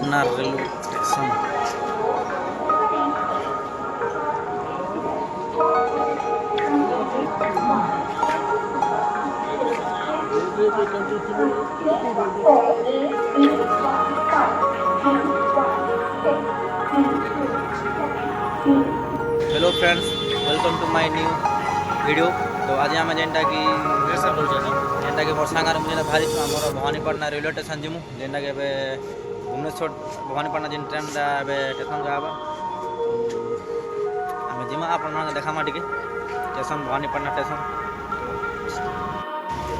Bhawanipatna railway station. Hello friends, welcome to my new video. तो आज आम जेनटा कि जेनटा कि मोर सांगार मुझे बाहरी आमर भवानीपटना रेलवे स्टेशन जिमु जेनटा कि भुवनेश्वर भवानीपटना जिन ट्रेन स्टेशन जावा आम जिमा आप देखामा टे स्टेशन भवानीपटना स्टेशन।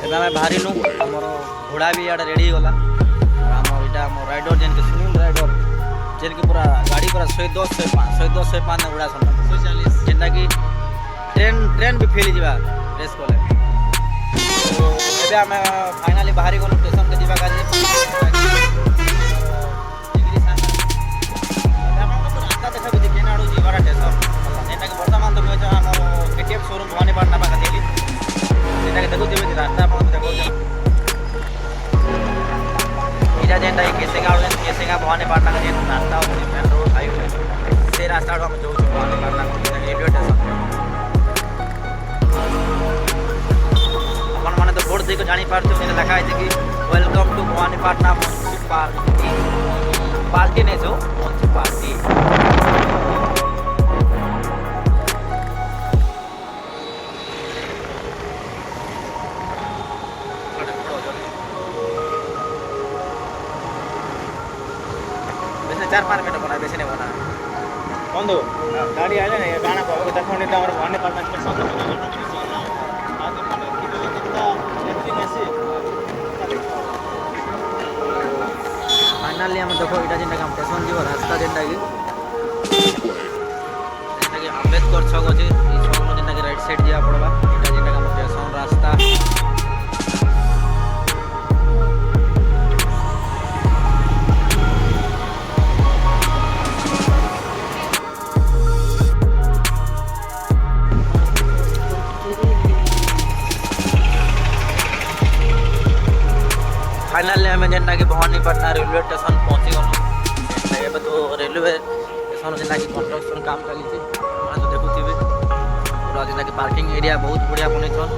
एबे आम बाहरी लु आमर घोड़ा भी इे रेडी गला आमर इटा आम राइडर जेन के सुनील राइडर जेन के पूरा गाड़ी पूरा 110 105 उड़ा सन 140 जेनटा कि ट्रेन भी फेली जा रेस कले। तो एबे आम फाइनाली बाहरी गलु स्टेशन के जीवा काजे रास्ता देखा भी केना आड़ू जीवारा स्टेशन जेनटा कि वर्तमान तो आम केटीएम शोरूम भवानीपटना पाखा देली जेनटा कि देखु जेबे रास्ता अपन देखो इटा जेनटा कि केसेगा भवानीपटना का जेन रास्ता होची मेन रोड हाईवे से रास्ता हम जो भवानीपटना रेलवे स्टेशन अपन माने तो बोर्ड देखो जानी पारछो ने लिखा है कि welcome to Bhawanipatna municipality party ने जो म्युनिसिपालिटी। वैसे 4-5 मिनट बना बेसी नहीं बना बंधु गाड़ी आले नहीं गाना को देखो नहीं तो हमर भवानीपटना स्टेशन फाइनली हम देखो इटा जेनटा हम स्टेशन जीव रास्ता जेनटा कि अम्बेडकर छक अच्छे ये छक जेनटा कि राइट साइड जा पड़वा इटा जेनटा हम स्टेशन रास्ता। फाइनली आम जेनटा कि भवानीपटना रेलवे स्टेशन पहुँची गलु एबे तो रेलवे स्टेशन जेनटा कि कंस्ट्रक्शन काम चली तो देखुथे पूरा जेनटा कि पार्किंग एरिया बहुत बढ़िया बनैछन।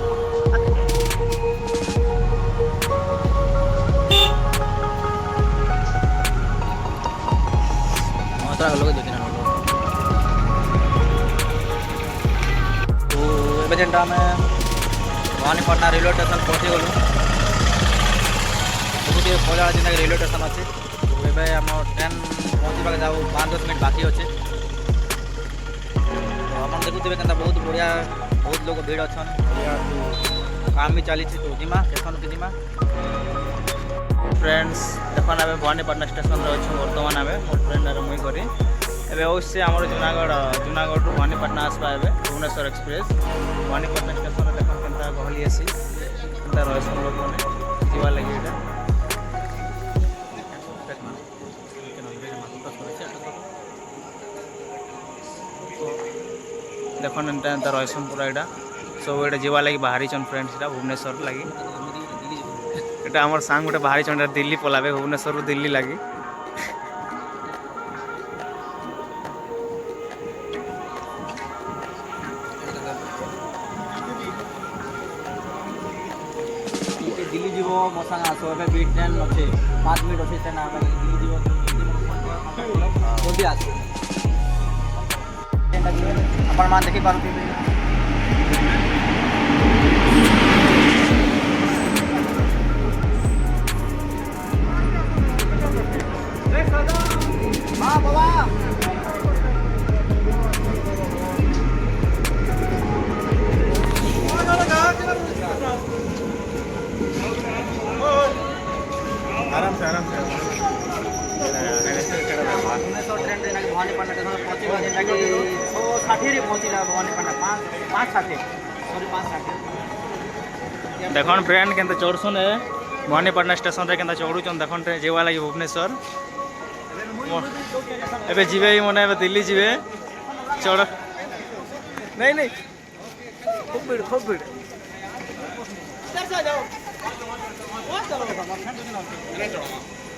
तो एबे जेनटा आम भवानीपटना रेलवे स्टेशन पहुँची गलु गोटे खोला जेनटा रेलवे स्टेशन अच्छे। तो ये आम ट्रेन पहुँचा जाऊ 5-10 मिनट बाकी अच्छे। तो आप देखुथे के बहुत बढ़िया बहुत लोग भीड़ अच्छा काम भी चली तो जिमा स्टेशन के जिमा फ्रेंड्स देखो ना भवानीपटना स्टेशन अच्छे बर्तमान आए मोर फ्रेंड मुई करी एवं अवश्य आम जूनागढ़ टू भवानीपटना आसवा ए भुवनेश्वर एक्सप्रेस भवानीपटना स्टेशन देख के गहली आसी के रही लोक मैंने जीवा लगे यहाँ देखन एंता रहीसन पूरा यहाँ सब ये जीवा लगी बाहरी चन फ्रेंड्स यहाँ भुवनेश्वर लगी यहाँ आम सांग गोटे बाहरी चन दिल्ली पलाबे भुवनेश्वर दिल्ली लगी दिल्ली जीव मो सांग आस भी ट्रेन अच्छे 5 मिनट अच्छे ट्रेन दिल्ली जीव जल्दी आस अपन मान देखी पार्टी हाँ बाबा आराम से भुवनेश्वर ट्रेन भवानीपटना स्टेशन पहुँचवा जेनटा कि 6:60 पहुँचला भवानीपटना 5:60 सॉरी 5:60 देखन फ्रेंड के चढ़ुन भवानीपटना स्टेशन रे के चढ़ुन देखन जीवा लगे भुवनेश्वर एबे जीवे मने दिल्ली जीवे चढ़ नहीं नहीं खूब भीड़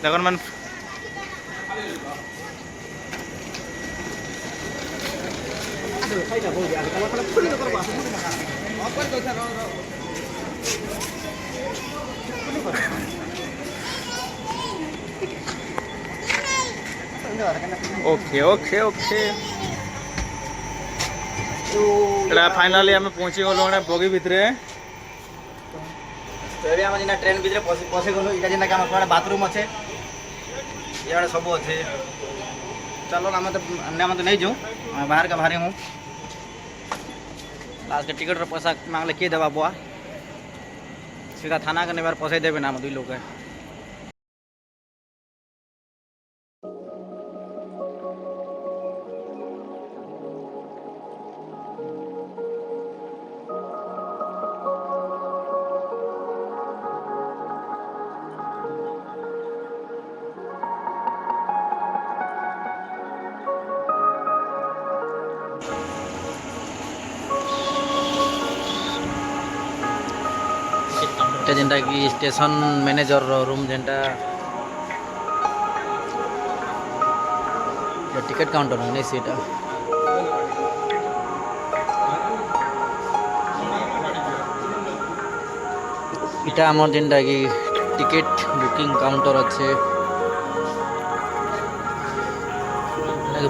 देखन मन ओके ओके ओके एटा फाइनली आम पहुँची गलु गोटे बगी भितर तो ये आम जेना ट्रेन भितर पशि गलु इटा जेना आम कड़े बाथरूम अच्छे ये सब अच्छे चलो आम तो नहीं जाऊँ बाहर का बाहरी हूँ लास्ट के टिकट पैसा मांगले किए देवा बुआ सीधा थाना के नेबार पसै देवे ना हम दुई लोग के जेनटा कि स्टेशन मैनेजर रूम जेनटा टिकट काउंटर नहीं सीटा इटा आम जेनटा कि टिकट बुकिंग काउंटर अच्छे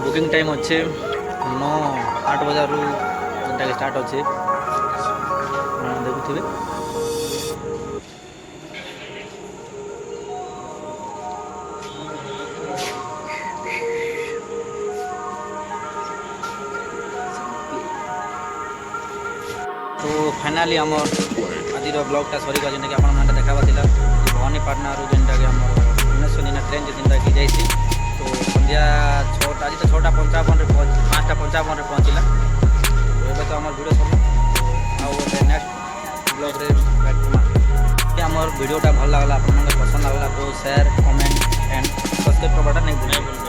बुकिंग टाइम अच्छे 9-8 बजे जेनटा कि स्टार्ट अच्छे देखुथे तो फाइनाली आम आज ब्लॉगटा सरीगला जेनटा कि आप देखा भवानीपाटना जेनटा कि भुवनेश्वर जेना ट्रेन जेनटा कि जाइए तो संध्या 6टा आज तो 6:55 5:55 पहुँचला तो ये तो आम वीडियो सरला आउ नेक्स्ट ब्लॉग रे आम वीडियोटा भल लगला आप पसंद लगला तो शेयर कमेंट एंड सब्सक्राइब करवाटा नहीं भूल।